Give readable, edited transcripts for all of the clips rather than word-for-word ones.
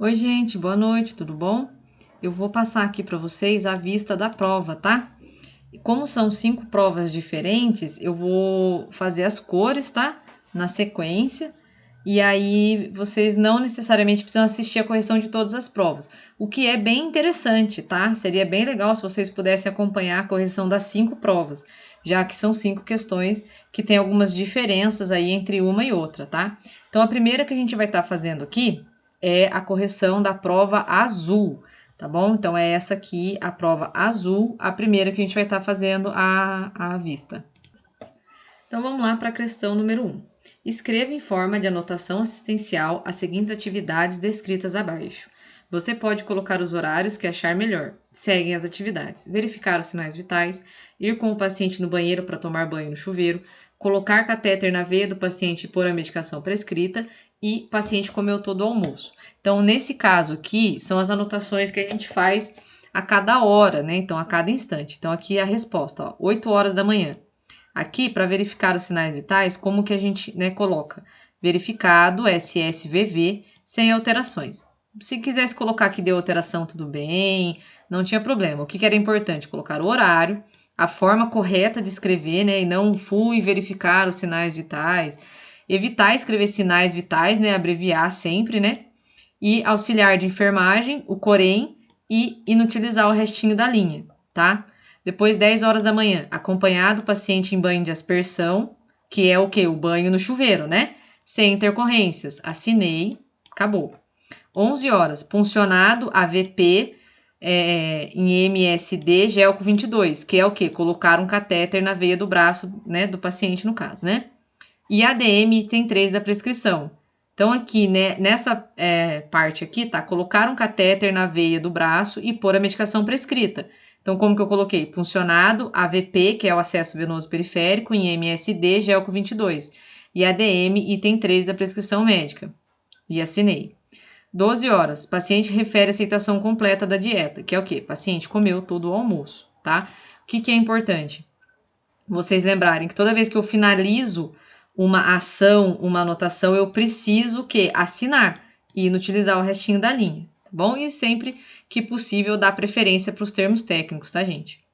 Oi, gente, boa noite, tudo bom? Eu vou passar aqui para vocês a vista da prova, tá? Como são 5 provas diferentes, eu vou fazer as cores, tá? Na sequência. E aí vocês não necessariamente precisam assistir a correção de todas as provas. O que é bem interessante, tá? Seria bem legal se vocês pudessem acompanhar a correção das 5 provas, já que são 5 questões que tem algumas diferenças aí entre uma e outra, tá? Então a primeira que a gente vai estar fazendo aqui é a correção da prova azul, tá bom? Então é essa aqui, a prova azul, a primeira que a gente vai estar fazendo à vista. Então vamos lá para a questão número 1. Escreva em forma de anotação assistencial as seguintes atividades descritas abaixo. Você pode colocar os horários que achar melhor. Seguem as atividades: verificar os sinais vitais, ir com o paciente no banheiro para tomar banho no chuveiro, colocar catéter na veia do paciente e pôr a medicação prescrita e paciente comeu todo o almoço. Então, nesse caso aqui, são as anotações que a gente faz a cada hora, né? Então, a cada instante. Então, aqui é a resposta, ó, 8 horas da manhã. Aqui, para verificar os sinais vitais, como que a gente, né, coloca? Verificado, SSVV, sem alterações. Se quisesse colocar que deu alteração, tudo bem, não tinha problema. O que era importante? Colocar o horário, a forma correta de escrever, né, e não fui verificar os sinais vitais. Evitar escrever sinais vitais, né, abreviar sempre, né, e auxiliar de enfermagem, o corém, e inutilizar o restinho da linha, tá? Depois, 10 horas da manhã, acompanhado o paciente em banho de aspersão, que é o quê? O banho no chuveiro, né? Sem intercorrências. Assinei, acabou. 11 horas, puncionado AVP em MSD Gelco 22, que é o quê? Colocar um catéter na veia do braço, né, do paciente, no caso, né? E ADM item 3 da prescrição. Então, aqui, né, nessa parte aqui, tá? Colocar um catéter na veia do braço e pôr a medicação prescrita. Então, como que eu coloquei? Puncionado, AVP, que é o acesso venoso periférico, em MSD, Gelco 22. E ADM, item 3 da prescrição médica. E assinei. 12 horas. Paciente refere aceitação completa da dieta, que é o quê? Paciente comeu todo o almoço, tá? O que é importante? Vocês lembrarem que toda vez que eu finalizo uma ação, uma anotação, eu preciso que assinar e inutilizar o restinho da linha, tá bom? E sempre que possível dar preferência para os termos técnicos, tá, gente?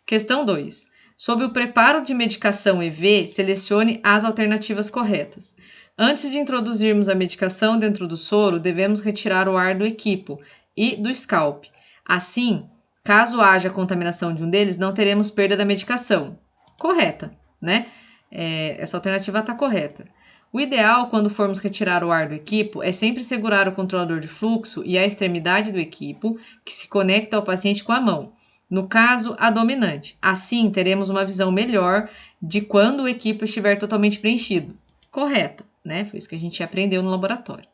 Questão 2. Sobre o preparo de medicação EV, selecione as alternativas corretas. Antes de introduzirmos a medicação dentro do soro, devemos retirar o ar do equipo e do scalp. Assim, caso haja contaminação de um deles, não teremos perda da medicação. Correta, né? Essa alternativa está correta. O ideal, quando formos retirar o ar do equipo, é sempre segurar o controlador de fluxo e a extremidade do equipo, que se conecta ao paciente com a mão. No caso, a dominante. Assim, teremos uma visão melhor de quando o equipo estiver totalmente preenchido. Correta, né? Foi isso que a gente aprendeu no laboratório.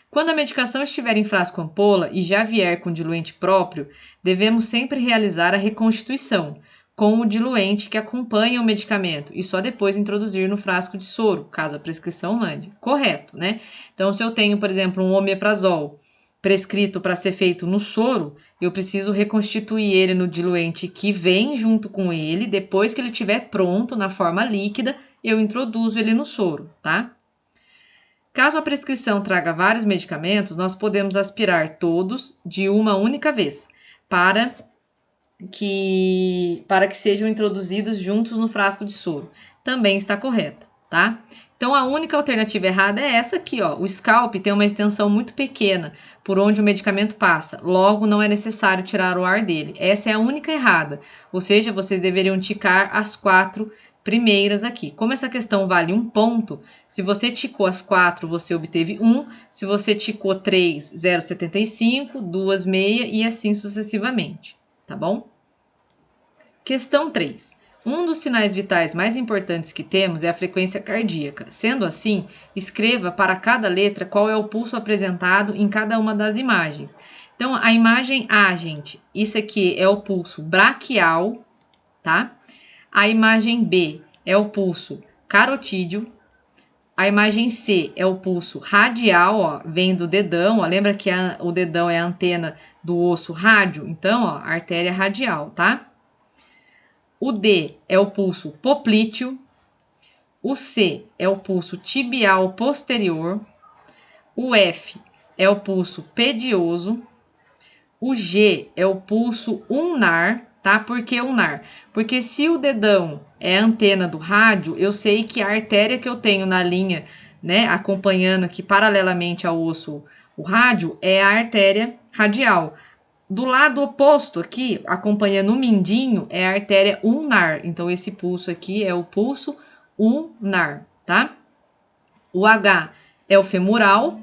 Quando a medicação estiver em frasco ampola e já vier com diluente próprio, devemos sempre realizar a reconstituição com o diluente que acompanha o medicamento e só depois introduzir no frasco de soro, caso a prescrição mande. Correto, né? Então, se eu tenho, por exemplo, um omeprazol prescrito para ser feito no soro, eu preciso reconstituir ele no diluente que vem junto com ele. Depois que ele estiver pronto na forma líquida, eu introduzo ele no soro, tá? Caso a prescrição traga vários medicamentos, nós podemos aspirar todos de uma única vez, para que sejam introduzidos juntos no frasco de soro. Também está correta, tá? Então, a única alternativa errada é essa aqui, ó. O scalp tem uma extensão muito pequena por onde o medicamento passa, logo não é necessário tirar o ar dele. Essa é a única errada, ou seja, vocês deveriam ticar as 4 primeiras aqui. Como essa questão vale 1 ponto, se você ticou as 4, você obteve 1. Se você ticou 3, 0,75, 2, meia e assim sucessivamente, tá bom? Questão 3. Um dos sinais vitais mais importantes que temos é a frequência cardíaca. Sendo assim, escreva para cada letra qual é o pulso apresentado em cada uma das imagens. Então, a imagem A, gente, isso aqui é o pulso braquial, tá? A imagem B é o pulso carotídeo. A imagem C é o pulso radial, ó, vem do dedão, ó, lembra que o dedão é a antena do osso rádio? Então, ó, artéria radial, tá? O D é o pulso poplíteo. O C é o pulso tibial posterior. O F é o pulso pedioso. O G é o pulso ulnar, tá? Por que ulnar? Porque se o dedão é a antena do rádio, eu sei que a artéria que eu tenho na linha, né, acompanhando aqui paralelamente ao osso, o rádio, é a artéria radial. Do lado oposto aqui, acompanhando o mindinho, é a artéria ulnar. Então, esse pulso aqui é o pulso ulnar, tá? O H é o femoral.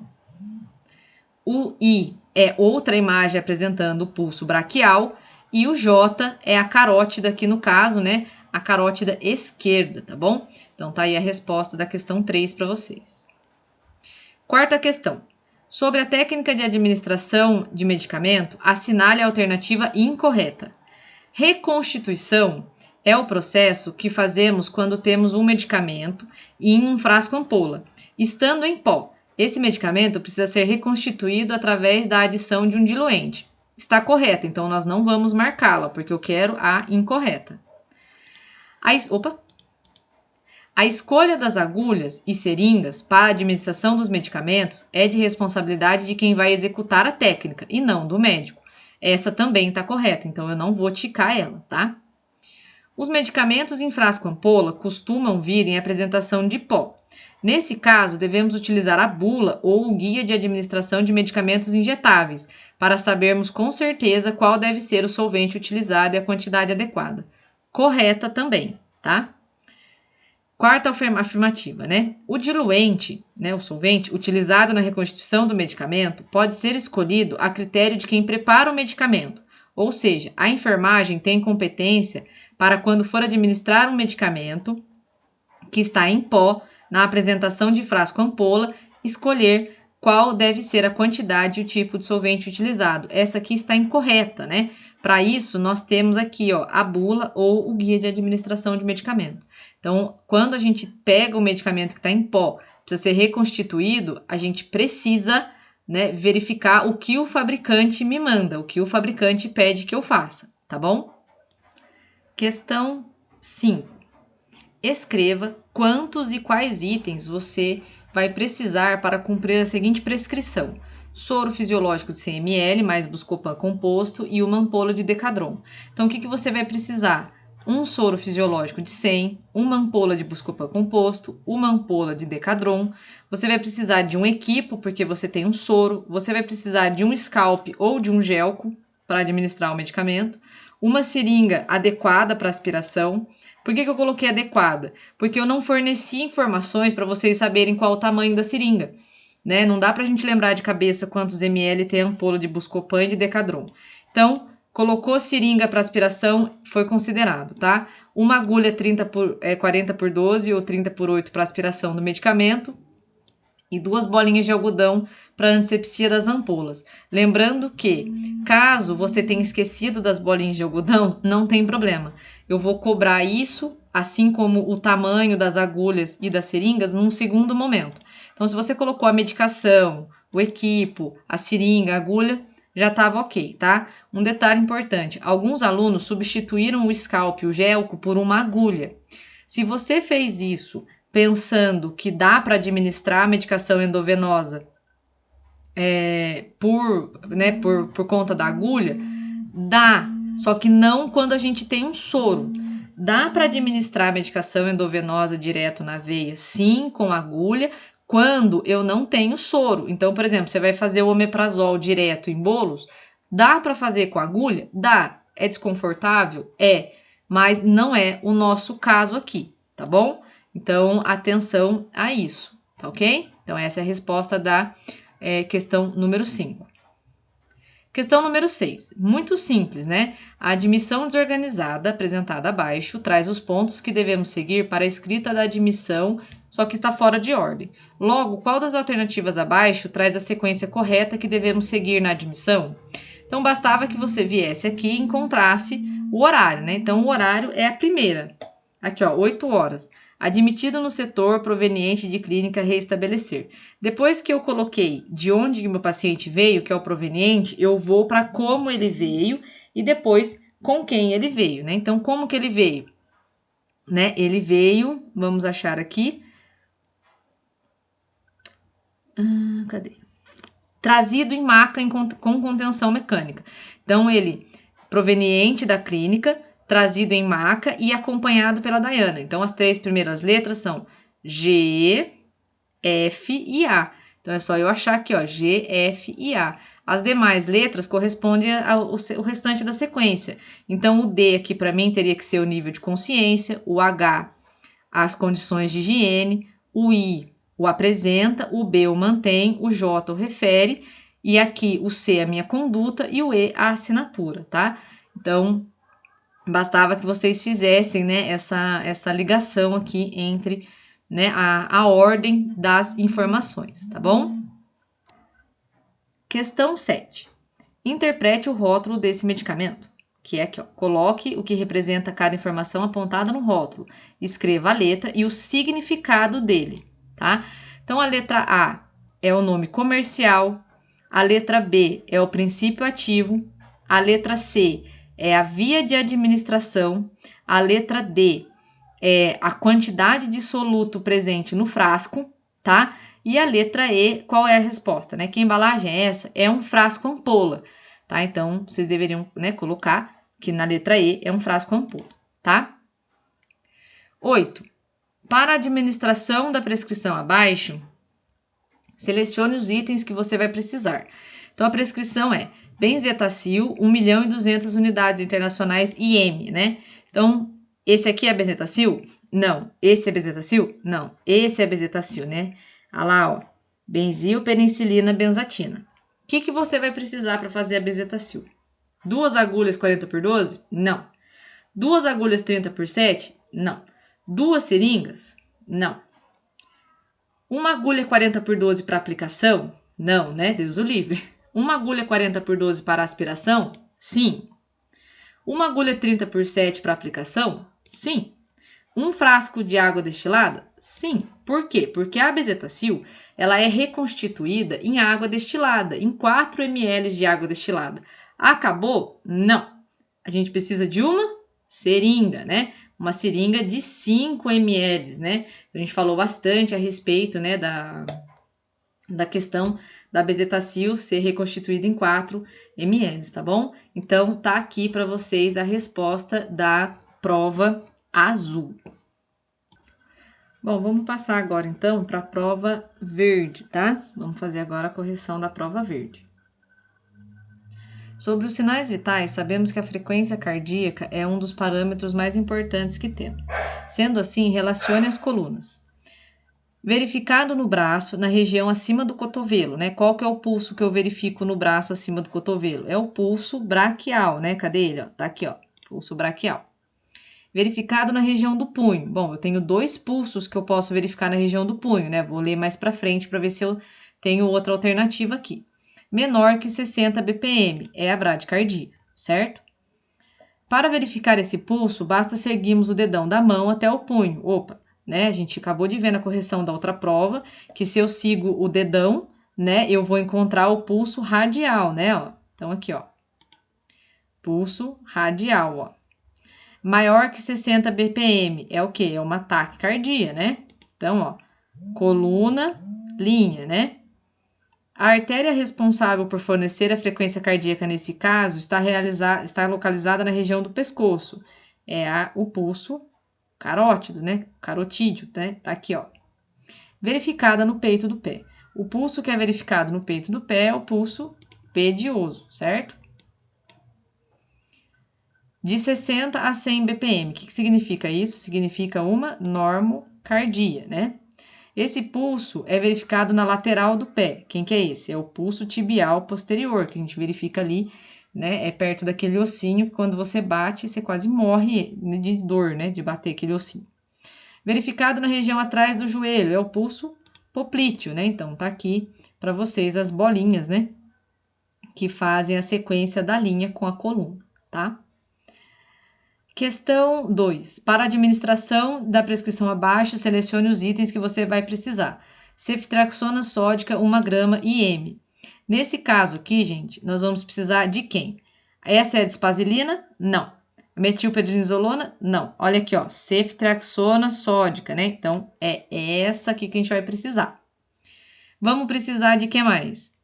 O I é outra imagem apresentando o pulso braquial. E o J é a carótida aqui no caso, né? A carótida esquerda, tá bom? Então, tá aí a resposta da questão 3 para vocês. Quarta questão. Sobre a técnica de administração de medicamento, assinale a alternativa incorreta. Reconstituição é o processo que fazemos quando temos um medicamento em um frasco ampola, estando em pó. Esse medicamento precisa ser reconstituído através da adição de um diluente. Está correta, então nós não vamos marcá-la, porque eu quero a incorreta. A escolha das agulhas e seringas para a administração dos medicamentos é de responsabilidade de quem vai executar a técnica e não do médico. Essa também está correta, então eu não vou ticar ela, tá? Os medicamentos em frasco ampola costumam vir em apresentação de pó. Nesse caso, devemos utilizar a bula ou o guia de administração de medicamentos injetáveis para sabermos com certeza qual deve ser o solvente utilizado e a quantidade adequada. Correta também, tá? Quarta afirmativa, né? O diluente, né, o solvente, utilizado na reconstituição do medicamento pode ser escolhido a critério de quem prepara o medicamento. Ou seja, a enfermagem tem competência para, quando for administrar um medicamento que está em pó, na apresentação de frasco ampola, escolher qual deve ser a quantidade e o tipo de solvente utilizado. Essa aqui está incorreta, né? Para isso, nós temos aqui, ó, a bula ou o guia de administração de medicamento. Então, quando a gente pega o medicamento que está em pó, precisa ser reconstituído, a gente precisa, né, verificar o que o fabricante me manda, o que o fabricante pede que eu faça, tá bom? Questão 5. Escreva quantos e quais itens você vai precisar para cumprir a seguinte prescrição: soro fisiológico de 100 ml mais Buscopan composto e uma ampola de Decadron. Então, o que você vai precisar? Um soro fisiológico de 100, uma ampola de Buscopan composto, uma ampola de Decadron. Você vai precisar de um equipo, porque você tem um soro. Você vai precisar de um scalp ou de um gelco para administrar o medicamento. Uma seringa adequada para aspiração. Por que eu coloquei adequada? Porque eu não forneci informações para vocês saberem qual o tamanho da seringa, né? Não dá para a gente lembrar de cabeça quantos ml tem a ampola de Buscopan e de Decadron. Então, colocou seringa para aspiração, foi considerado, tá? Uma agulha 40 por 12 ou 30 por 8 para aspiração do medicamento e 2 bolinhas de algodão para antisepsia das ampolas. Lembrando que, caso você tenha esquecido das bolinhas de algodão, não tem problema. Eu vou cobrar isso, assim como o tamanho das agulhas e das seringas, num segundo momento. Então, se você colocou a medicação, o equipo, a seringa, a agulha, já estava ok, tá? Um detalhe importante: alguns alunos substituíram o scalp, o gelco, por uma agulha. Se você fez isso pensando que dá para administrar a medicação endovenosa por conta da agulha, dá, só que não quando a gente tem um soro. Dá para administrar a medicação endovenosa direto na veia, sim, com agulha, quando eu não tenho soro. Então, por exemplo, você vai fazer o omeprazol direto em bolos, dá para fazer com agulha? Dá. É desconfortável? É, mas não é o nosso caso aqui, tá bom? Então, atenção a isso, tá ok? Então, essa é a resposta da questão número 5. Questão número 6. Muito simples, né? A admissão desorganizada, apresentada abaixo, traz os pontos que devemos seguir para a escrita da admissão, só que está fora de ordem. Logo, qual das alternativas abaixo traz a sequência correta que devemos seguir na admissão? Então, bastava que você viesse aqui e encontrasse o horário, né? Então, o horário é a primeira. Aqui, ó, 8 horas. Admitido no setor proveniente de clínica reestabelecer. Depois que eu coloquei de onde o meu paciente veio, que é o proveniente, eu vou para como ele veio e depois com quem ele veio, né? Então, como que ele veio? Né? Ele veio, vamos achar aqui. Cadê? trazido em maca com contenção mecânica. Então, ele proveniente da clínica, trazido em maca e acompanhado pela Dayana. Então, as 3 primeiras letras são G, F e A. Então, é só eu achar aqui, ó, G, F e A. As demais letras correspondem ao restante da sequência. Então, o D aqui, para mim, teria que ser o nível de consciência, o H, as condições de higiene, o I, o apresenta, o B, o mantém, o J, o refere, e aqui o C, a minha conduta, e o E, a assinatura, tá? Então, bastava que vocês fizessem, né, essa ligação aqui entre, né, a ordem das informações, tá bom? Questão 7. Interprete o rótulo desse medicamento, que é aqui, ó. Coloque o que representa cada informação apontada no rótulo. Escreva a letra e o significado dele, tá? Então, a letra A é o nome comercial, a letra B é o princípio ativo, a letra C é a via de administração, a letra D é a quantidade de soluto presente no frasco, tá? E a letra E, qual é a resposta, né? Que embalagem é essa? É um frasco ampola, tá? Então, vocês deveriam, né, colocar que na letra E é um frasco ampola, tá? 8. Para a administração da prescrição abaixo, selecione os itens que você vai precisar. Então, a prescrição é benzetacil, 1.200.000 unidades internacionais IM, né? Então, esse aqui é benzetacil? Não. Esse é benzetacil? Não. Esse é benzetacil, né? Olha lá, ó. Benzil, penicilina, benzatina. O que você vai precisar para fazer a benzetacil? 2 agulhas 40x12? Não. 2 agulhas 30x7? Não. 2 seringas? Não. Uma agulha 40x12 para aplicação? Não, né? Deus o livre. Uma agulha 40x12 para aspiração? Sim. Uma agulha 30x7 para aplicação? Sim. Um frasco de água destilada? Sim. Por quê? Porque a benzetacil, ela é reconstituída em água destilada, em 4 ml de água destilada. Acabou? Não. A gente precisa de uma seringa, né? Uma seringa de 5 ml, né? A gente falou bastante a respeito, né, da questão da benzetacil ser reconstituída em 4 ml, tá bom? Então, tá aqui para vocês a resposta da prova azul. Bom, vamos passar agora, então, para a prova verde, tá? Vamos fazer agora a correção da prova verde. Sobre os sinais vitais, sabemos que a frequência cardíaca é um dos parâmetros mais importantes que temos. Sendo assim, relacione as colunas. Verificado no braço, na região acima do cotovelo, né? Qual que é o pulso que eu verifico no braço acima do cotovelo? É o pulso braquial, né? Cadê ele? Ó, tá aqui, ó, pulso braquial. Verificado na região do punho. Bom, eu tenho 2 pulsos que eu posso verificar na região do punho, né? Vou ler mais para frente para ver se eu tenho outra alternativa aqui. Menor que 60 BPM, é a bradicardia, certo? Para verificar esse pulso, basta seguirmos o dedão da mão até o punho. Opa, né? A gente acabou de ver na correção da outra prova que se eu sigo o dedão, né, eu vou encontrar o pulso radial, né, ó. Então aqui, ó. Pulso radial, ó. Maior que 60 BPM é o quê? É uma taquicardia, né? Então, ó, coluna, linha, né? A artéria responsável por fornecer a frequência cardíaca nesse caso está localizada na região do pescoço. É o pulso carótido, né? Carotídeo, né? Tá aqui, ó. Verificada no peito do pé. O pulso que é verificado no peito do pé é o pulso pedioso, certo? De 60 a 100 BPM. O que significa isso? Significa uma normocardia, né? Esse pulso é verificado na lateral do pé. Quem que é esse? É o pulso tibial posterior, que a gente verifica ali, né? É perto daquele ossinho que quando você bate, você quase morre de dor, né? De bater aquele ossinho. Verificado na região atrás do joelho, é o pulso poplíteo, né? Então, tá aqui para vocês as bolinhas, né? Que fazem a sequência da linha com a coluna, tá? Questão 2. Para a administração da prescrição abaixo, selecione os itens que você vai precisar. Ceftriaxona sódica, 1 grama IM. Nesse caso aqui, gente, nós vamos precisar de quem? Essa é a dispazilina? Não. Metilprednisolona? Não. Olha aqui, ó, ceftriaxona sódica, né? Então, é essa aqui que a gente vai precisar. Vamos precisar de que mais?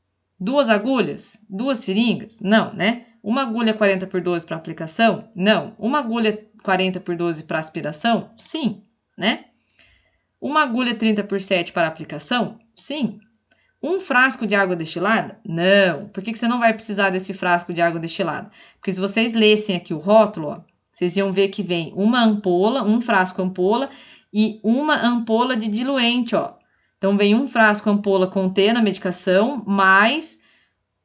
2 agulhas? 2 seringas? Não, né? Uma agulha 40x12 para aplicação? Não. Uma agulha 40x12 para aspiração? Sim, né? Uma agulha 30x7 para aplicação? Sim. Um frasco de água destilada? Não. Por que você não vai precisar desse frasco de água destilada? Porque se vocês lessem aqui o rótulo, ó, vocês iam ver que vem uma ampola, um frasco ampola e uma ampola de diluente, ó. Então, vem um frasco ampola contendo a medicação, mais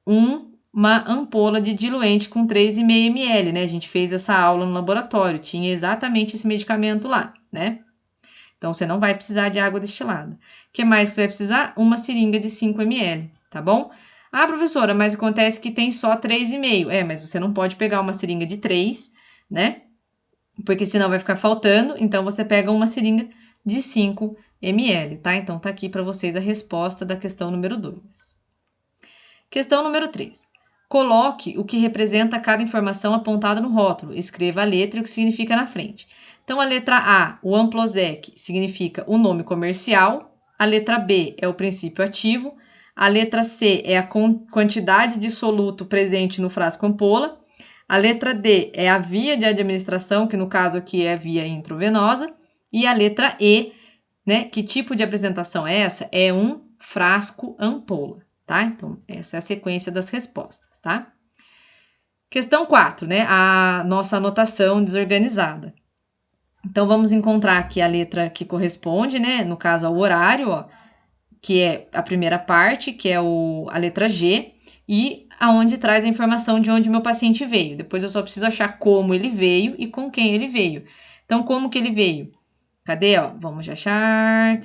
uma ampola de diluente com 3,5 ml, né? A gente fez essa aula no laboratório, tinha exatamente esse medicamento lá, né? Então, você não vai precisar de água destilada. O que mais que você vai precisar? Uma seringa de 5 ml, tá bom? Ah, professora, mas acontece que tem só 3,5. Mas você não pode pegar uma seringa de 3, né? Porque senão vai ficar faltando. Então, você pega uma seringa de 5 ml, tá? Então, tá aqui para vocês a resposta da questão número 2. Questão número 3. Coloque o que representa cada informação apontada no rótulo. Escreva a letra e o que significa na frente. Então, a letra A, o Amplosec, significa o nome comercial. A letra B é o princípio ativo. A letra C é a quantidade de soluto presente no frasco ampola. A letra D é a via de administração, que no caso aqui é a via intravenosa. E a letra E, né, que tipo de apresentação é essa? É um frasco ampola, tá? Então, essa é a sequência das respostas, tá? Questão 4, né, a nossa anotação desorganizada. Então, vamos encontrar aqui a letra que corresponde, né, no caso ao horário, ó, que é a primeira parte, que é a letra G, e aonde traz a informação de onde o meu paciente veio. Depois eu só preciso achar como ele veio e com quem ele veio. Então, como que ele veio? Cadê, ó? Vamos achar.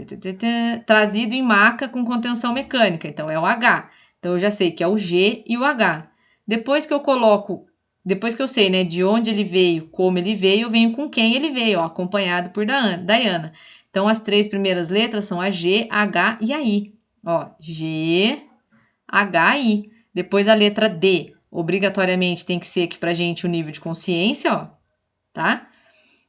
Trazido em maca com contenção mecânica. Então, é o H. Então, eu já sei que é o G e o H. Depois que eu sei, né, de onde ele veio, como ele veio, eu venho com quem ele veio, ó, acompanhado por Dayana. Então, as 3 primeiras letras são a G, H e a I. Ó, G, H, I. Depois a letra D. Obrigatoriamente tem que ser aqui pra gente o nível de consciência, ó, tá?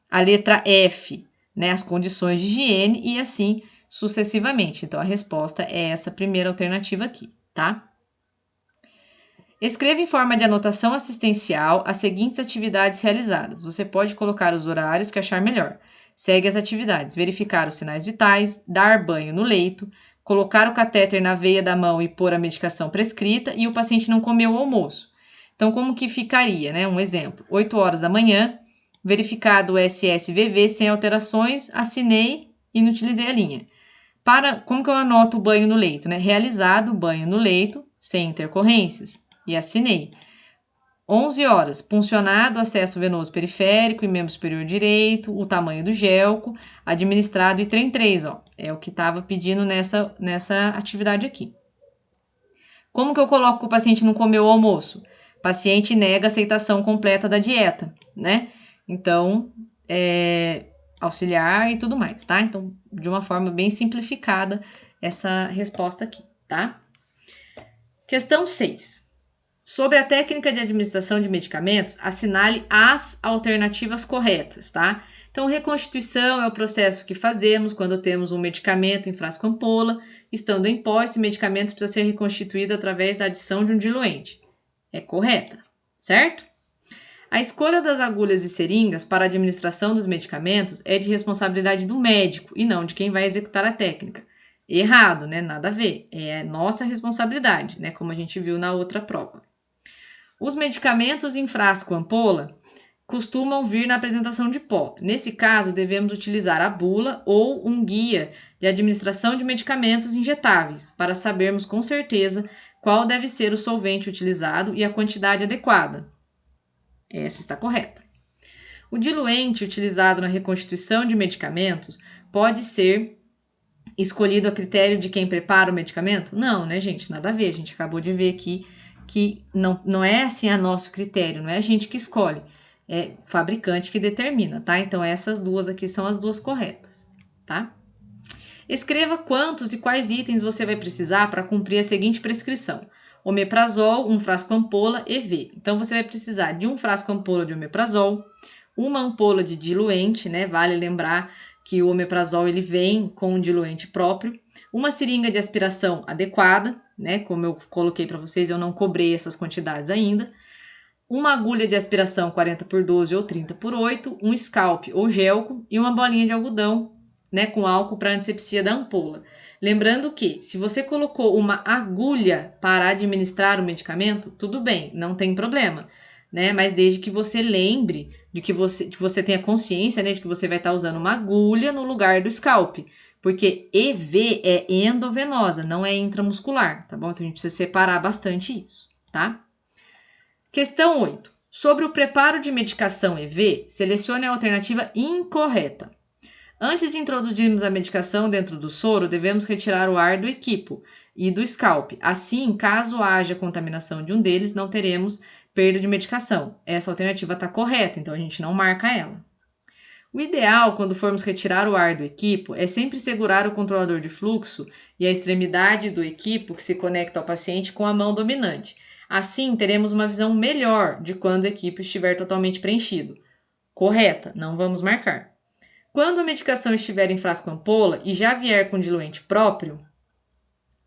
A letra F, né, as condições de higiene e assim sucessivamente. Então, a resposta é essa primeira alternativa aqui, tá? Escreva em forma de anotação assistencial as seguintes atividades realizadas. Você pode colocar os horários que achar melhor. Segue as atividades: verificar os sinais vitais, dar banho no leito, colocar o catéter na veia da mão e pôr a medicação prescrita e o paciente não comeu o almoço. Então, como que ficaria, né? Um exemplo: 8 horas da manhã, verificado o SSVV sem alterações, assinei e não utilizei a linha. Como que eu anoto o banho no leito, né? Realizado o banho no leito, sem intercorrências, e assinei. 11 horas, puncionado acesso venoso periférico e membro superior direito, o tamanho do gelco, administrado e trem 3, ó. É o que estava pedindo nessa atividade aqui. Como que eu coloco que o paciente não comeu o almoço? Paciente nega aceitação completa da dieta, né? Então, auxiliar e tudo mais, tá? Então, de uma forma bem simplificada, essa resposta aqui, tá? Questão 6. Sobre a técnica de administração de medicamentos, assinale as alternativas corretas, tá? Então, reconstituição é o processo que fazemos quando temos um medicamento em frasco ampola. Estando em pó, esse medicamento precisa ser reconstituído através da adição de um diluente. É correta, certo? A escolha das agulhas e seringas para a administração dos medicamentos é de responsabilidade do médico e não de quem vai executar a técnica. Errado, né? Nada a ver. É nossa responsabilidade, né? Como a gente viu na outra prova. Os medicamentos em frasco ampola costumam vir na apresentação de pó. Nesse caso, devemos utilizar a bula ou um guia de administração de medicamentos injetáveis para sabermos com certeza qual deve ser o solvente utilizado e a quantidade adequada. Essa está correta. O diluente utilizado na reconstituição de medicamentos pode ser escolhido a critério de quem prepara o medicamento? Não, né, gente? Nada a ver. A gente acabou de ver aqui que não é assim a nosso critério, não é a gente que escolhe, é o fabricante que determina, tá? Então, essas duas aqui são as duas corretas, tá? Escreva quantos e quais itens você vai precisar para cumprir a seguinte prescrição: omeprazol, um frasco ampola, EV. Então, você vai precisar de um frasco ampola de omeprazol, uma ampola de diluente, né? Vale lembrar que o omeprazol ele vem com um diluente próprio, uma seringa de aspiração adequada, né? Como eu coloquei para vocês, eu não cobrei essas quantidades ainda. Uma agulha de aspiração 40x12 ou 30x8, um scalp ou gelco e uma bolinha de algodão, né, com álcool para antisepsia da ampola. Lembrando que, se você colocou uma agulha para administrar o medicamento, tudo bem, não tem problema, né? Mas desde que você lembre de que você tenha consciência, né, de que você vai estar usando uma agulha no lugar do scalp, porque EV é endovenosa, não é intramuscular, tá bom? Então a gente precisa separar bastante isso, tá? Questão 8. Sobre o preparo de medicação EV, selecione a alternativa incorreta. Antes de introduzirmos a medicação dentro do soro, devemos retirar o ar do equipo e do scalp. Assim, caso haja contaminação de um deles, não teremos perda de medicação. Essa alternativa está correta, então a gente não marca ela. O ideal, quando formos retirar o ar do equipo, é sempre segurar o controlador de fluxo e a extremidade do equipo que se conecta ao paciente com a mão dominante. Assim, teremos uma visão melhor de quando o equipo estiver totalmente preenchido. Correta, não vamos marcar. Quando a medicação estiver em frasco ampola e já vier com diluente próprio,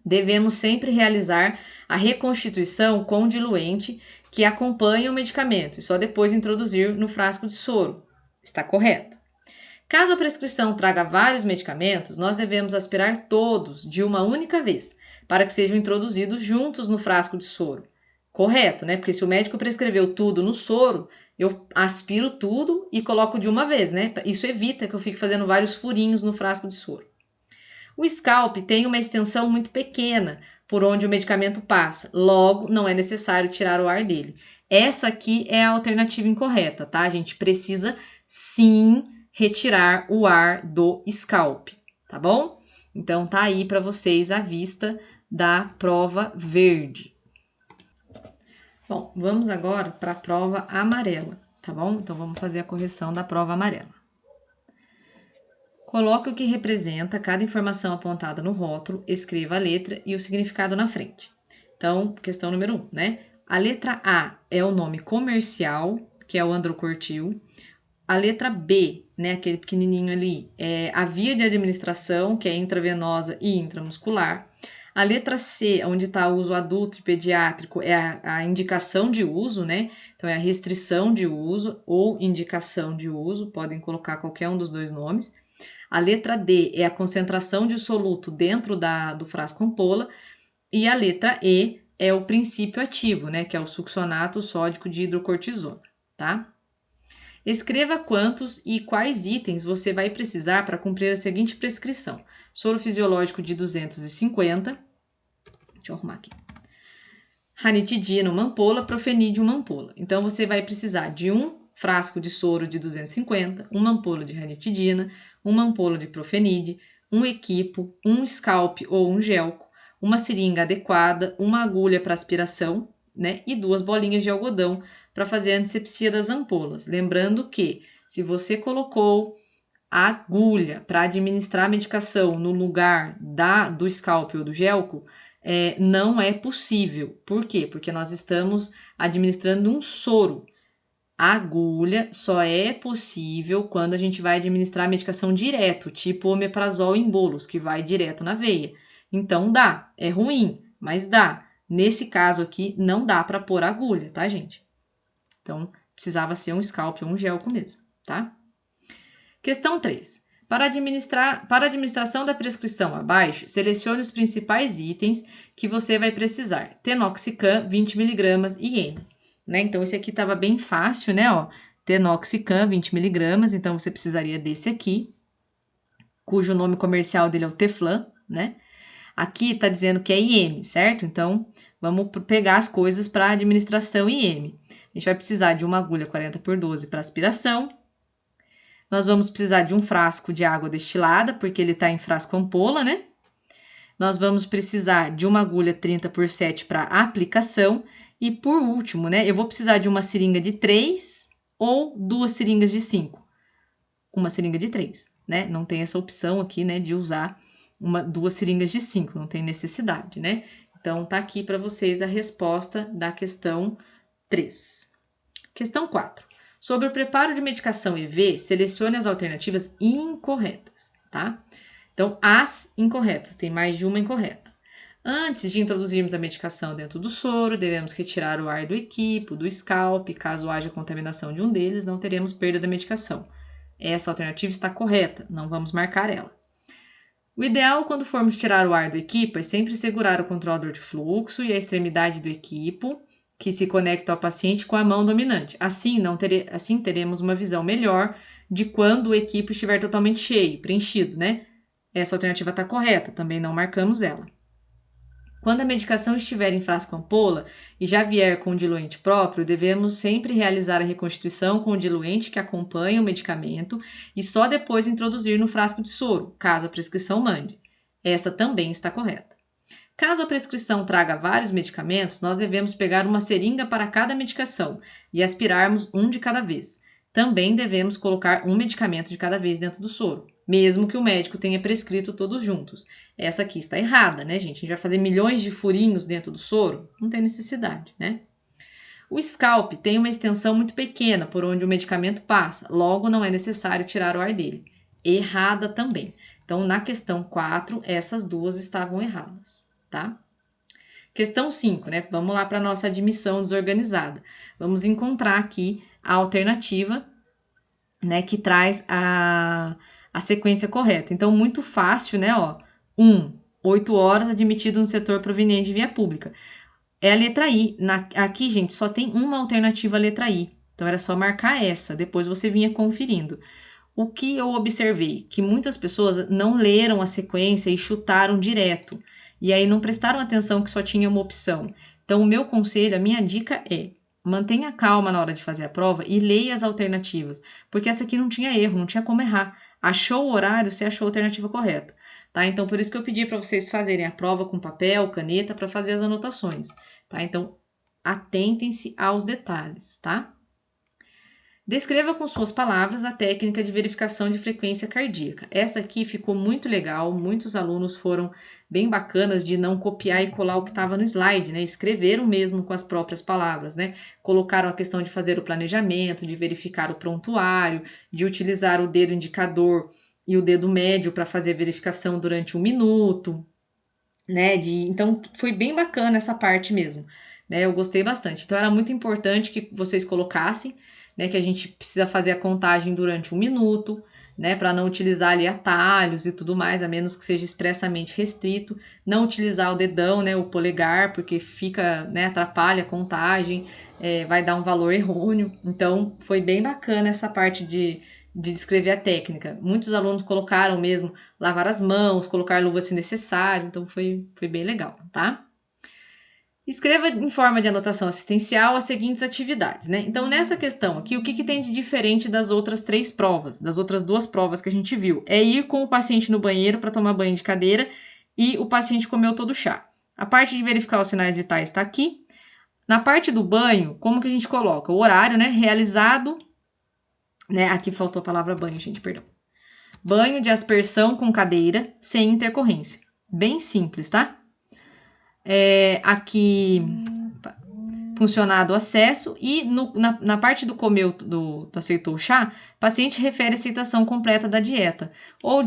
devemos sempre realizar a reconstituição com diluente que acompanha o medicamento e só depois introduzir no frasco de soro. Está correto. Caso a prescrição traga vários medicamentos, nós devemos aspirar todos de uma única vez, para que sejam introduzidos juntos no frasco de soro. Correto, né? Porque se o médico prescreveu tudo no soro, eu aspiro tudo e coloco de uma vez, né? Isso evita que eu fique fazendo vários furinhos no frasco de soro. O scalp tem uma extensão muito pequena por onde o medicamento passa, logo não é necessário tirar o ar dele. Essa aqui é a alternativa incorreta, tá? A gente precisa sim retirar o ar do scalp, tá bom? Então tá aí para vocês a vista da prova verde. Bom, vamos agora para a prova amarela, tá bom? Então vamos fazer a correção da prova amarela. Coloque o que representa cada informação apontada no rótulo, escreva a letra e o significado na frente. Então, questão número 1, né? A letra A é o nome comercial, que é o androcortil. A letra B, né, aquele pequenininho ali, é a via de administração, que é intravenosa e intramuscular. A letra C, onde está o uso adulto e pediátrico, é a indicação de uso, né? Então, é a restrição de uso ou indicação de uso, podem colocar qualquer um dos dois nomes. A letra D é a concentração de soluto dentro do frasco ampola. E a letra E é o princípio ativo, né? Que é o succionato sódico de hidrocortisona, tá? Escreva quantos e quais itens você vai precisar para cumprir a seguinte prescrição. Soro fisiológico de 250. Deixa eu arrumar aqui. Ranitidina, uma ampola, Profenid, uma ampola. Então, você vai precisar de um frasco de soro de 250, uma ampola de ranitidina, uma ampola de Profenid, um equipo, um scalp ou um gelco, uma seringa adequada, uma agulha para aspiração, né? E 2 bolinhas de algodão para fazer a antisepsia das ampolas. Lembrando que, se você colocou a agulha para administrar a medicação no lugar do scalp ou do gelco, não é possível. Por quê? Porque nós estamos administrando um soro. A agulha só é possível quando a gente vai administrar a medicação direto, tipo omeprazol em bolos, que vai direto na veia. Então dá, é ruim, mas dá. Nesse caso aqui, não dá para pôr agulha, tá, gente? Então, precisava ser um scalp ou um gelco mesmo, tá? Questão 3. Para a administração da prescrição abaixo, selecione os principais itens que você vai precisar. Tenoxicam, 20mg e IM. Né? Então, esse aqui estava bem fácil, né? Ó, Tenoxicam, 20mg, então você precisaria desse aqui, cujo nome comercial dele é o Teflan, né? Aqui está dizendo que é IM, certo? Então, vamos pegar as coisas para administração IM. A gente vai precisar de uma agulha 40x12 para aspiração. Nós vamos precisar de um frasco de água destilada, porque ele está em frasco ampola, né? Nós vamos precisar de uma agulha 30x7 para aplicação. E por último, né? Eu vou precisar de uma seringa de 3 ou 2 seringas de 5. Uma seringa de 3, né? Não tem essa opção aqui, né? De usar 2 seringas de 5, não tem necessidade, né? Então, tá aqui para vocês a resposta da questão 3. Questão 4. Sobre o preparo de medicação EV, selecione as alternativas incorretas, tá? Então, as incorretas, tem mais de uma incorreta. Antes de introduzirmos a medicação dentro do soro, devemos retirar o ar do equipo, do scalp. Caso haja contaminação de um deles, não teremos perda da medicação. Essa alternativa está correta, não vamos marcar ela. O ideal, quando formos tirar o ar do equipo, é sempre segurar o controlador de fluxo e a extremidade do equipo, que se conecta ao paciente, com a mão dominante. Assim teremos uma visão melhor de quando o equipo estiver totalmente cheio, preenchido, né? Essa alternativa está correta, também não marcamos ela. Quando a medicação estiver em frasco ampola e já vier com o diluente próprio, devemos sempre realizar a reconstituição com o diluente que acompanha o medicamento e só depois introduzir no frasco de soro, caso a prescrição mande. Essa também está correta. Caso a prescrição traga vários medicamentos, nós devemos pegar uma seringa para cada medicação e aspirarmos um de cada vez. Também devemos colocar um medicamento de cada vez dentro do soro, mesmo que o médico tenha prescrito todos juntos. Essa aqui está errada, né, gente? A gente vai fazer milhões de furinhos dentro do soro? Não tem necessidade, né? O scalp tem uma extensão muito pequena por onde o medicamento passa, logo não é necessário tirar o ar dele. Errada também. Então, na questão 4, essas duas estavam erradas, tá? Questão 5, né? Vamos lá para a nossa admissão desorganizada. Vamos encontrar aqui a alternativa, né, que traz a sequência correta. Então, muito fácil, né? 8 horas admitido no setor proveniente de via pública. É a letra I. Aqui, gente, só tem uma alternativa, a letra I. Então, era só marcar essa. Depois você vinha conferindo. O que eu observei? Que muitas pessoas não leram a sequência e chutaram direto. E aí não prestaram atenção que só tinha uma opção. Então, o meu conselho, a minha dica é: mantenha calma na hora de fazer a prova e leia as alternativas. Porque essa aqui não tinha erro, não tinha como errar. Achou o horário, você achou a alternativa correta. Tá? Então, por isso que eu pedi para vocês fazerem a prova com papel, caneta, para fazer as anotações. Tá? Então, atentem-se aos detalhes, tá? Descreva com suas palavras a técnica de verificação de frequência cardíaca. Essa aqui ficou muito legal, muitos alunos foram bem bacanas de não copiar e colar o que estava no slide, né? Escreveram mesmo com as próprias palavras, né? Colocaram a questão de fazer o planejamento, de verificar o prontuário, de utilizar o dedo indicador e o dedo médio para fazer a verificação durante 1 minuto, né? Então, foi bem bacana essa parte mesmo, né? Eu gostei bastante. Então, era muito importante que vocês colocassem, né, que a gente precisa fazer a contagem durante 1 minuto, né, para não utilizar ali atalhos e tudo mais, a menos que seja expressamente restrito, não utilizar o dedão, né, o polegar, porque fica, né, atrapalha a contagem, vai dar um valor errôneo. Então, foi bem bacana essa parte de descrever a técnica. Muitos alunos colocaram mesmo lavar as mãos, colocar luva se necessário, então foi bem legal, tá? Escreva em forma de anotação assistencial as seguintes atividades, né? Então, nessa questão aqui, o que tem de diferente das outras 3 provas, das outras 2 provas que a gente viu? É ir com o paciente no banheiro para tomar banho de cadeira e o paciente comeu todo o chá. A parte de verificar os sinais vitais está aqui. Na parte do banho, como que a gente coloca? O horário, né? Realizado, né? Aqui faltou a palavra banho, gente, perdão. Banho de aspersão com cadeira, sem intercorrência. Bem simples, tá? Aqui funcionado o acesso e na parte do comeu, do aceitou o chá, paciente refere a aceitação completa da dieta, ou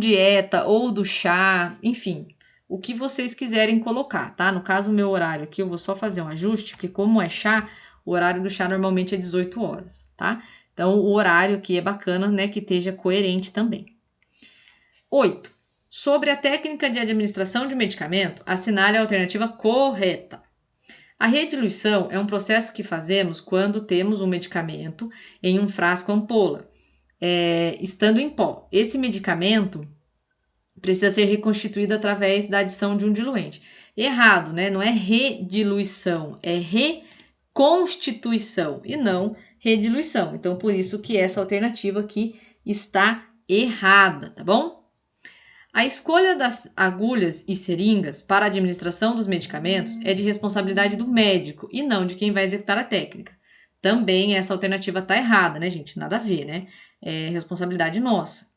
do chá, enfim, o que vocês quiserem colocar, tá? No caso, o meu horário aqui, eu vou só fazer um ajuste, porque como é chá, o horário do chá normalmente é 18 horas, tá? Então, o horário aqui é bacana, né, que esteja coerente também. 8. Sobre a técnica de administração de medicamento, assinale a alternativa correta. A rediluição é um processo que fazemos quando temos um medicamento em um frasco ampola, estando em pó. Esse medicamento precisa ser reconstituído através da adição de um diluente. Errado, né? Não é rediluição, é reconstituição e não rediluição. Então, por isso que essa alternativa aqui está errada, tá bom? A escolha das agulhas e seringas para a administração dos medicamentos é de responsabilidade do médico e não de quem vai executar a técnica. Também essa alternativa está errada, né, gente? Nada a ver, né? É responsabilidade nossa.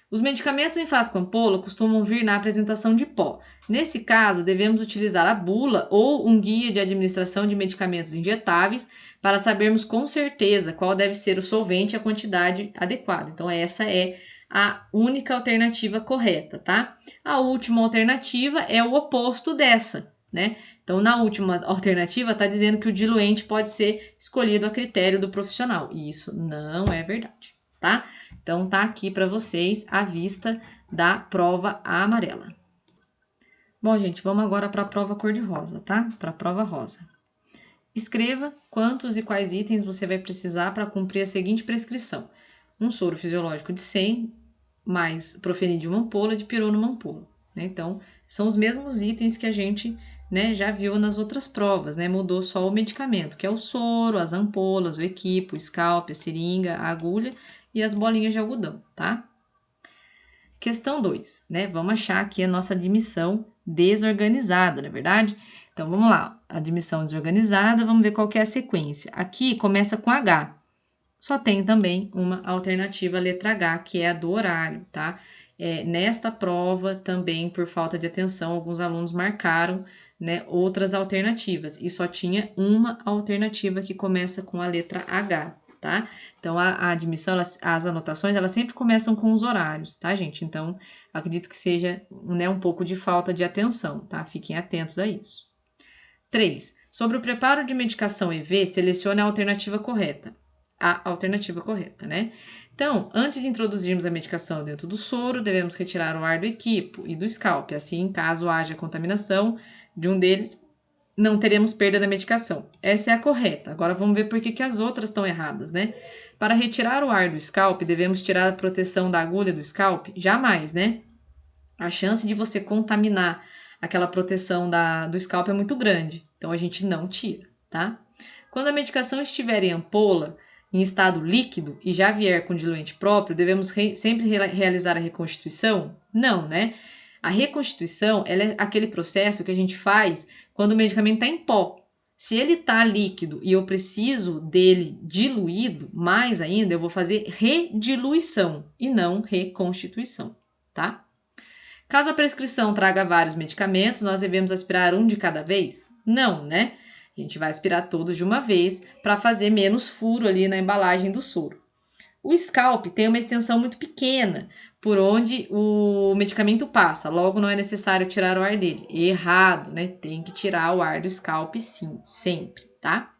Os medicamentos em frasco ampola costumam vir na apresentação de pó. Nesse caso, devemos utilizar a bula ou um guia de administração de medicamentos injetáveis para sabermos com certeza qual deve ser o solvente e a quantidade adequada. Então, essa é a única alternativa correta, tá? A última alternativa é o oposto dessa, né? Então, na última alternativa, está dizendo que o diluente pode ser escolhido a critério do profissional. E isso não é verdade, tá? Então, tá aqui para vocês a vista da prova amarela. Bom, gente, vamos agora para a prova cor-de-rosa, tá? Para a prova rosa. Escreva quantos e quais itens você vai precisar para cumprir a seguinte prescrição. Um soro fisiológico de 100, mais Proferin de uma ampola, de Pirona uma ampola. Né? Então, são os mesmos itens que a gente, né, já viu nas outras provas, né? Mudou só o medicamento, que é o soro, as ampolas, o equipo, o scalp, a seringa, a agulha e as bolinhas de algodão, tá? Questão 2, né? Vamos achar aqui a nossa admissão desorganizada, não é verdade? Então, vamos lá. Admissão desorganizada, vamos ver qual que é a sequência. Aqui começa com H. Só tem também uma alternativa, letra H, que é a do horário, tá? Nesta prova, também, por falta de atenção, alguns alunos marcaram, né, outras alternativas. E só tinha uma alternativa que começa com a letra H, tá? Então, a admissão, as anotações, elas sempre começam com os horários, tá, gente? Então, acredito que seja, né, um pouco de falta de atenção, tá? Fiquem atentos a isso. 3. Sobre o preparo de medicação EV, selecione a alternativa correta. A alternativa correta, né? Então, antes de introduzirmos a medicação dentro do soro, devemos retirar o ar do equipo e do scalp. Assim, caso haja contaminação de um deles, não teremos perda da medicação. Essa é a correta. Agora vamos ver por que as outras estão erradas, né? Para retirar o ar do scalp, devemos tirar a proteção da agulha do scalp? Jamais, né? A chance de você contaminar aquela proteção do scalp é muito grande. Então, a gente não tira, tá? Quando a medicação estiver em ampola, em estado líquido e já vier com diluente próprio, devemos sempre realizar a reconstituição? Não, né? A reconstituição ela é aquele processo que a gente faz quando o medicamento está em pó. Se ele está líquido e eu preciso dele diluído, mais ainda, eu vou fazer rediluição e não reconstituição, tá? Caso a prescrição traga vários medicamentos, nós devemos aspirar um de cada vez? Não, né? A gente vai aspirar todos de uma vez para fazer menos furo ali na embalagem do soro. O scalp tem uma extensão muito pequena por onde o medicamento passa, logo não é necessário tirar o ar dele. Errado, né? Tem que tirar o ar do scalp sim, sempre, tá?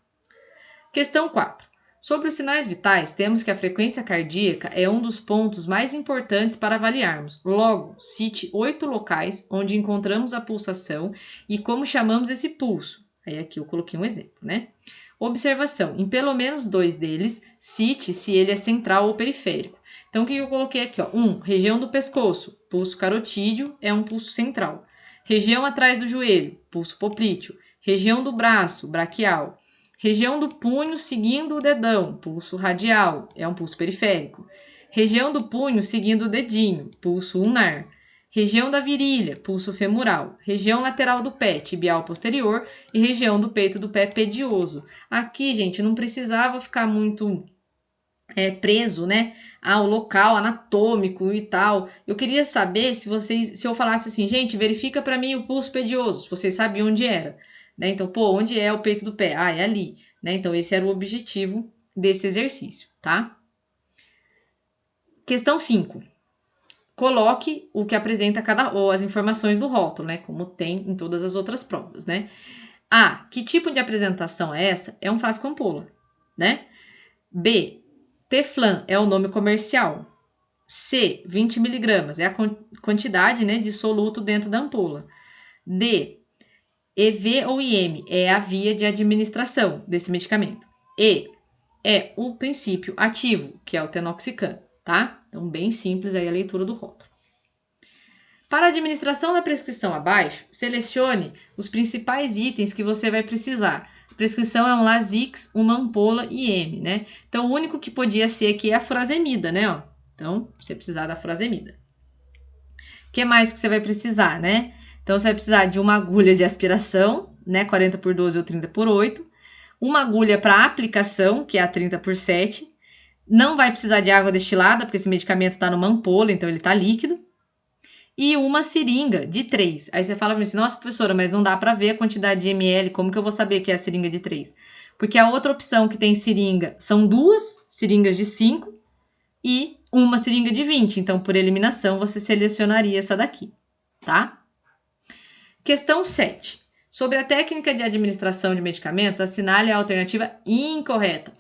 Questão 4. Sobre os sinais vitais, temos que a frequência cardíaca é um dos pontos mais importantes para avaliarmos. Logo, cite 8 locais onde encontramos a pulsação e como chamamos esse pulso. Aí aqui eu coloquei um exemplo, né? Observação. Em pelo menos 2 deles, cite se ele é central ou periférico. Então, o que eu coloquei aqui? 1. Região do pescoço. Pulso carotídeo é um pulso central. Região atrás do joelho. Pulso poplíteo. Região do braço. Braquial. Região do punho seguindo o dedão, pulso radial, é um pulso periférico. Região do punho seguindo o dedinho, pulso ulnar. Região da virilha, pulso femoral. Região lateral do pé, tibial posterior. E região do peito do pé, pedioso. Aqui, gente, não precisava ficar muito preso, né, ao local anatômico e tal. Eu queria saber se eu falasse assim, gente, verifica para mim o pulso pedioso, se vocês sabiam onde era. Né? Então, onde é o peito do pé? Ah, é ali. Né? Então, esse era o objetivo desse exercício, tá? Questão 5. Coloque o que apresenta ou as informações do rótulo, né? Como tem em todas as outras provas, né? A. Que tipo de apresentação é essa? É um frasco ampola, né? B. Teflan é o nome comercial. C. 20 miligramas é a quantidade, né, de soluto dentro da ampola. D. EV ou IM é a via de administração desse medicamento. E é o princípio ativo, que é o tenoxicam, tá? Então, bem simples aí a leitura do rótulo. Para a administração da prescrição abaixo, selecione os principais itens que você vai precisar. A prescrição é um Lasix, uma ampola e IM, né? Então, o único que podia ser aqui é a furazemida, né? Ó. Então, você precisar da furazemida. O que mais que você vai precisar, né? Então, você vai precisar de uma agulha de aspiração, né? 40x12 ou 30x8. Uma agulha para aplicação, que é a 30x7. Não vai precisar de água destilada, porque esse medicamento está numa ampola, então ele está líquido. E uma seringa de 3. Aí você fala para mim assim, nossa, professora, mas não dá para ver a quantidade de ml, como que eu vou saber que é a seringa de 3? Porque a outra opção que tem seringa são 2 seringas de 5 e uma seringa de 20. Então, por eliminação, você selecionaria essa daqui, tá? Questão 7. Sobre a técnica de administração de medicamentos, assinale a alternativa incorreta.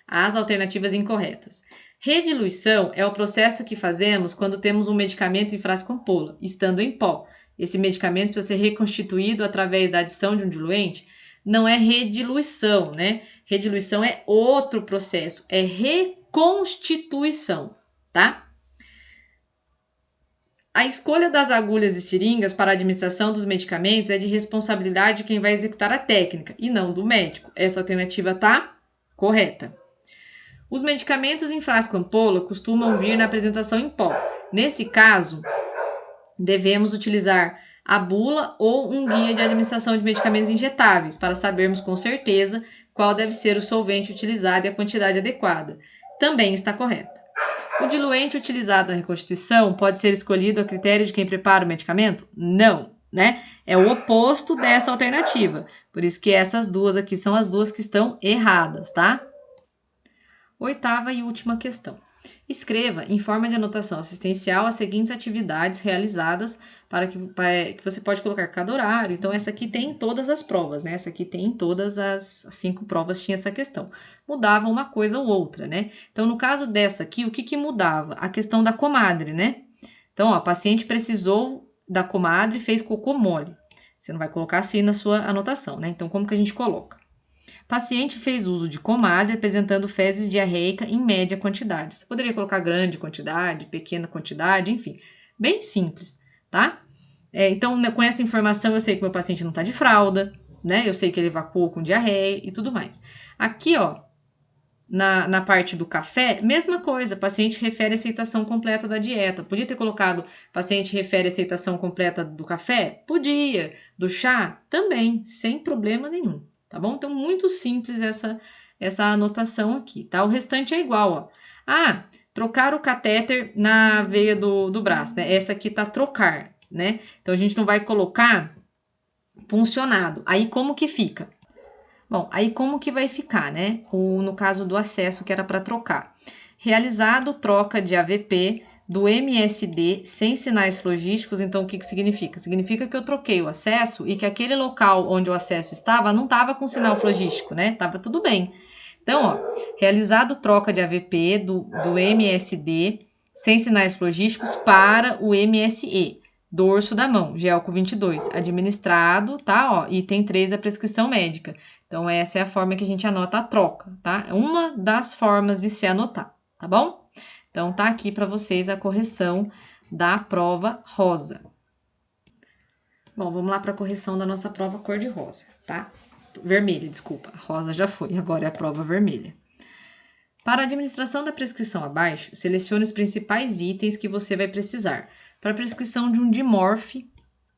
As alternativas incorretas. Rediluição é o processo que fazemos quando temos um medicamento em frasco ampola, estando em pó. Esse medicamento precisa ser reconstituído através da adição de um diluente. Não é rediluição, né? Rediluição é outro processo, é reconstituição, tá? A escolha das agulhas e seringas para a administração dos medicamentos é de responsabilidade de quem vai executar a técnica e não do médico. Essa alternativa tá correta. Os medicamentos em frasco ampola costumam vir na apresentação em pó. Nesse caso, devemos utilizar a bula ou um guia de administração de medicamentos injetáveis para sabermos com certeza qual deve ser o solvente utilizado e a quantidade adequada. Também está correta. O diluente utilizado na reconstituição pode ser escolhido a critério de quem prepara o medicamento? Não, né? É o oposto dessa alternativa. Por isso que essas duas aqui são as duas que estão erradas, tá? 8ª e última questão. Escreva em forma de anotação assistencial as seguintes atividades realizadas para que você pode colocar cada horário. Então, essa aqui tem em todas as provas, né? Essa aqui tem em todas as 5 provas, tinha essa questão. Mudava uma coisa ou outra, né? Então, no caso dessa aqui, o que mudava? A questão da comadre, né? Então, ó, paciente precisou da comadre e fez cocô mole. Você não vai colocar assim na sua anotação, né? Então, como que a gente coloca? Paciente fez uso de comadre apresentando fezes diarreica em média quantidade. Você poderia colocar grande quantidade, pequena quantidade, enfim, bem simples, tá? Então, com essa informação, eu sei que meu paciente não está de fralda, né? Eu sei que ele evacuou com diarreia e tudo mais. Aqui, ó, na parte do café, mesma coisa, paciente refere aceitação completa da dieta. Podia ter colocado paciente refere aceitação completa do café? Podia. Do chá? Também, sem problema nenhum. Tá bom? Então, muito simples essa anotação aqui, tá? O restante é igual, ó. Trocar o catéter na veia do braço, né? Essa aqui tá trocar, né? Então, a gente não vai colocar puncionado. Aí, como que fica? Bom, aí como que vai ficar, né? No caso do acesso, que era para trocar. Realizado troca de AVP do MSD sem sinais flogísticos, então o que significa? Significa que eu troquei o acesso e que aquele local onde o acesso estava não estava com sinal flogístico, né? Tava tudo bem. Então, ó, realizado troca de AVP do MSD sem sinais flogísticos para o MSE, dorso da mão, Gelco 22, administrado, tá? Ó, item 3 da prescrição médica. Então, essa é a forma que a gente anota a troca, tá? É uma das formas de se anotar, tá bom? Então, tá aqui para vocês a correção da prova rosa. Bom, vamos lá para a correção da nossa prova cor-de-rosa, tá? Vermelha, desculpa. Rosa já foi, agora é a prova vermelha. Para a administração da prescrição abaixo, selecione os principais itens que você vai precisar. Para a prescrição de um Dimorf,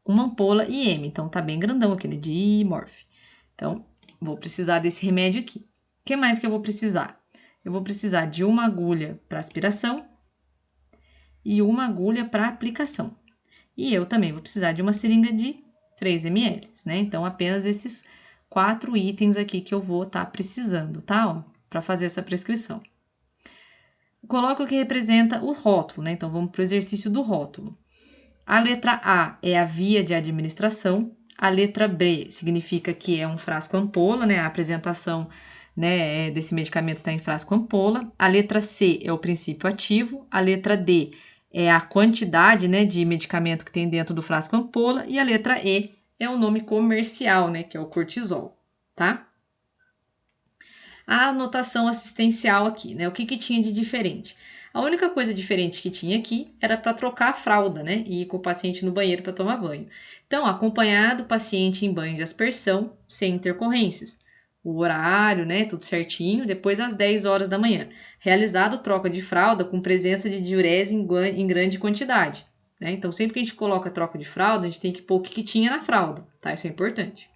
uma ampola e M. Então, tá bem grandão aqui, né? Dimorf. Então, vou precisar desse remédio aqui. O que mais que eu vou precisar? Eu vou precisar de uma agulha para aspiração e uma agulha para aplicação. E eu também vou precisar de uma seringa de 3 ml, né? Então, apenas esses 4 itens aqui que eu vou estar precisando, tá? Para fazer essa prescrição. Coloca o que representa o rótulo, né? Então, vamos para o exercício do rótulo. A letra A é a via de administração. A letra B significa que é um frasco ampola, né? A apresentação, né, desse medicamento está em frasco ampola. A letra C é o princípio ativo. A letra D é a quantidade, né, de medicamento que tem dentro do frasco ampola. E a letra E é o nome comercial, né, que é o cortisol, tá? A anotação assistencial aqui, né? O que tinha de diferente? A única coisa diferente que tinha aqui era para trocar a fralda, né? E ir com o paciente no banheiro para tomar banho. Então, acompanhar do paciente em banho de aspersão, sem intercorrências. O horário, né? Tudo certinho. Depois, às 10 horas da manhã. Realizado troca de fralda com presença de diurese em grande quantidade. Né? Então, sempre que a gente coloca troca de fralda, a gente tem que pôr o que tinha na fralda, tá? Isso é importante.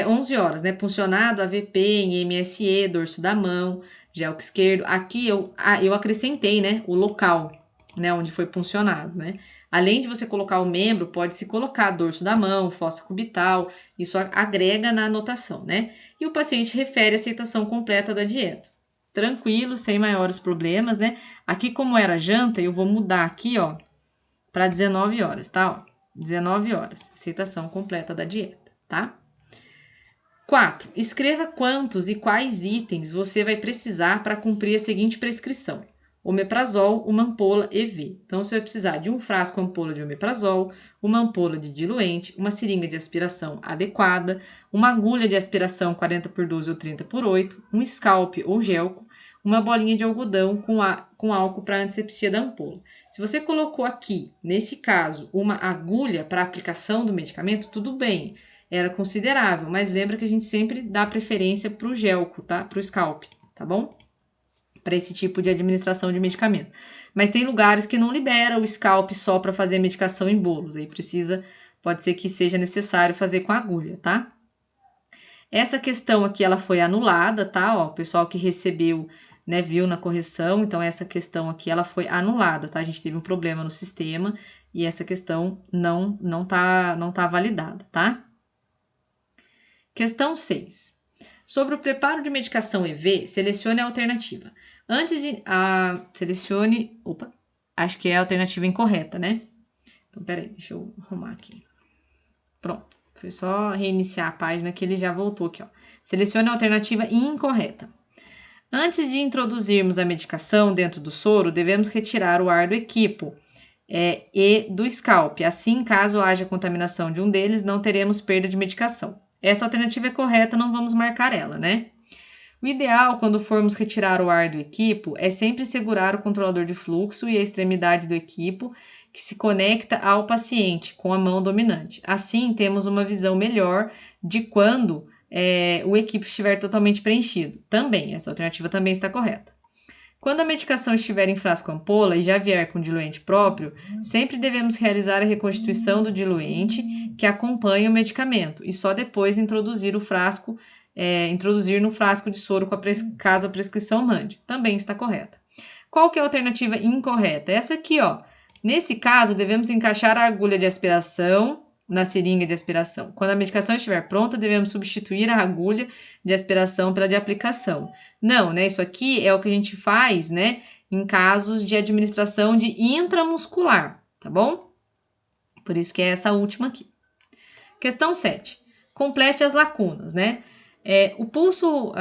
11 horas, né? Puncionado, AVP, em MSE, dorso da mão, gelco esquerdo. Aqui eu acrescentei, né? O local, né? Onde foi puncionado, né? Além de você colocar o membro, pode-se colocar dorso da mão, fossa cubital. Isso agrega na anotação, né? E o paciente refere a aceitação completa da dieta. Tranquilo, sem maiores problemas, né? Aqui, como era janta, eu vou mudar aqui, ó, para 19 horas, tá? Ó. 19 horas. Aceitação completa da dieta, tá? 4. Escreva quantos e quais itens você vai precisar para cumprir a seguinte prescrição. Omeprazol, uma ampola EV. Então, você vai precisar de um frasco ampola de omeprazol, uma ampola de diluente, uma seringa de aspiração adequada, uma agulha de aspiração 40x12 ou 30x8, um scalp ou gelco, uma bolinha de algodão com álcool para antisepsia da ampola. Se você colocou aqui, nesse caso, uma agulha para aplicação do medicamento, tudo bem, era considerável, mas lembra que a gente sempre dá preferência para o gelco, tá? Para o scalp, tá bom? Para esse tipo de administração de medicamento. Mas tem lugares que não libera o scalp só para fazer a medicação em bolos. Aí pode ser que seja necessário fazer com agulha, tá? Essa questão aqui, ela foi anulada, tá? Ó, o pessoal que recebeu, né, viu na correção, então essa questão aqui, ela foi anulada, tá? A gente teve um problema no sistema e essa questão não tá validada, tá? Questão 6. Sobre o preparo de medicação EV, selecione a alternativa. Selecione... Opa, acho que é a alternativa incorreta, né? Então, peraí, deixa eu arrumar aqui. Pronto, foi só reiniciar a página que ele já voltou aqui, ó. Selecione a alternativa incorreta. Antes de introduzirmos a medicação dentro do soro, devemos retirar o ar do equipo e do scalp. Assim, caso haja contaminação de um deles, não teremos perda de medicação. Essa alternativa é correta, não vamos marcar ela, né? O ideal, quando formos retirar o ar do equipo, é sempre segurar o controlador de fluxo e a extremidade do equipo que se conecta ao paciente com a mão dominante. Assim, temos uma visão melhor de quando o equipo estiver totalmente preenchido. Também, essa alternativa também está correta. Quando a medicação estiver em frasco ampola e já vier com diluente próprio, sempre devemos realizar a reconstituição do diluente que acompanha o medicamento e só depois introduzir no frasco de soro caso a prescrição mande. Também está correta. Qual que é a alternativa incorreta? Essa aqui, ó. Nesse caso, devemos encaixar a agulha de aspiração na seringa de aspiração. Quando a medicação estiver pronta, devemos substituir a agulha de aspiração pela de aplicação. Não, né? Isso aqui é o que a gente faz, né? Em casos de administração de intramuscular, tá bom? Por isso que é essa última aqui. Questão 7. Complete as lacunas, né? O pulso,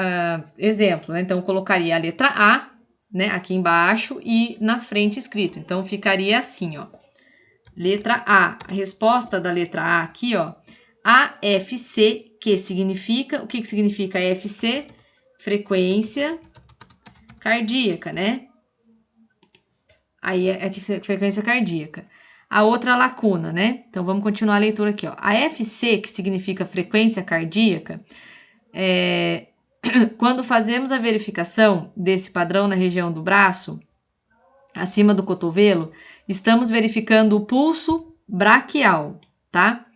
exemplo, né? Então, colocaria a letra A, né? Aqui embaixo e na frente escrito. Então, ficaria assim, ó. Letra A. A resposta da letra A aqui, ó. AFC, que significa... O que significa AFC? Frequência cardíaca, né? Aí é frequência cardíaca. A outra lacuna, né? Então, vamos continuar a leitura aqui, ó. A FC, que significa frequência cardíaca, quando fazemos a verificação desse padrão na região do braço, acima do cotovelo, estamos verificando o pulso braquial, tá?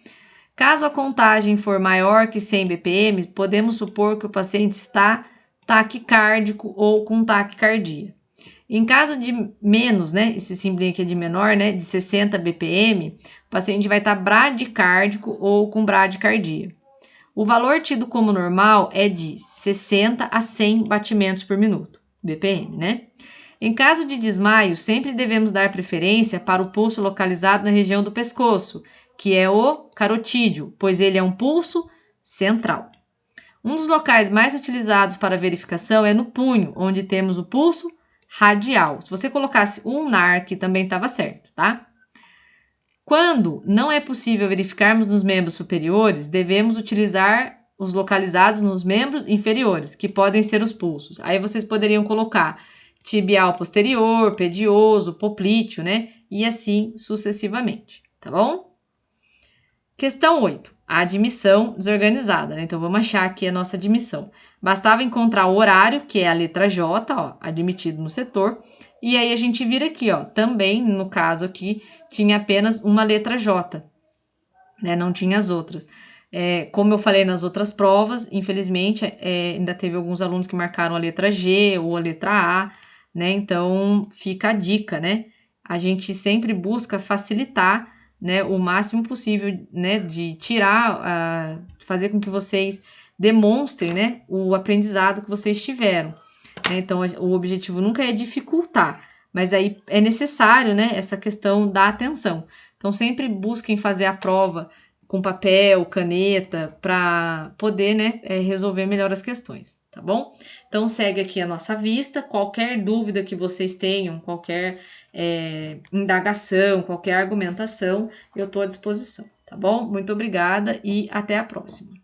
Caso a contagem for maior que 100 BPM, podemos supor que o paciente está taquicárdico ou com taquicardia. Em caso de menos, né, esse símbolo aqui é de menor, né, de 60 BPM, o paciente vai estar bradicárdico ou com bradicardia. O valor tido como normal é de 60 a 100 batimentos por minuto, BPM, né? Em caso de desmaio, sempre devemos dar preferência para o pulso localizado na região do pescoço, que é o carotídeo, pois ele é um pulso central. Um dos locais mais utilizados para verificação é no punho, onde temos o pulso radial. Se você colocasse ulnar aqui, também estava certo, tá? Quando não é possível verificarmos nos membros superiores, devemos utilizar os localizados nos membros inferiores, que podem ser os pulsos. Aí vocês poderiam colocar tibial posterior, pedioso, poplíteo, né? E assim sucessivamente, tá bom? Questão 8. A admissão desorganizada, né? Então, vamos achar aqui a nossa admissão. Bastava encontrar o horário, que é a letra J, ó, admitido no setor. E aí, a gente vira aqui, ó, também, no caso aqui, tinha apenas uma letra J, né? Não tinha as outras. Como eu falei nas outras provas, infelizmente, ainda teve alguns alunos que marcaram a letra G ou a letra A, né? Então, fica a dica, né? A gente sempre busca facilitar, né, o máximo possível, né, de tirar, fazer com que vocês demonstrem, né, o aprendizado que vocês tiveram. Né? Então, o objetivo nunca é dificultar, mas aí é necessário, né, essa questão da atenção. Então, sempre busquem fazer a prova com papel, caneta, para poder, né, resolver melhor as questões, tá bom? Então, segue aqui a nossa vista. Qualquer dúvida que vocês tenham, qualquer indagação, qualquer argumentação, eu estou à disposição, tá bom? Muito obrigada e até a próxima.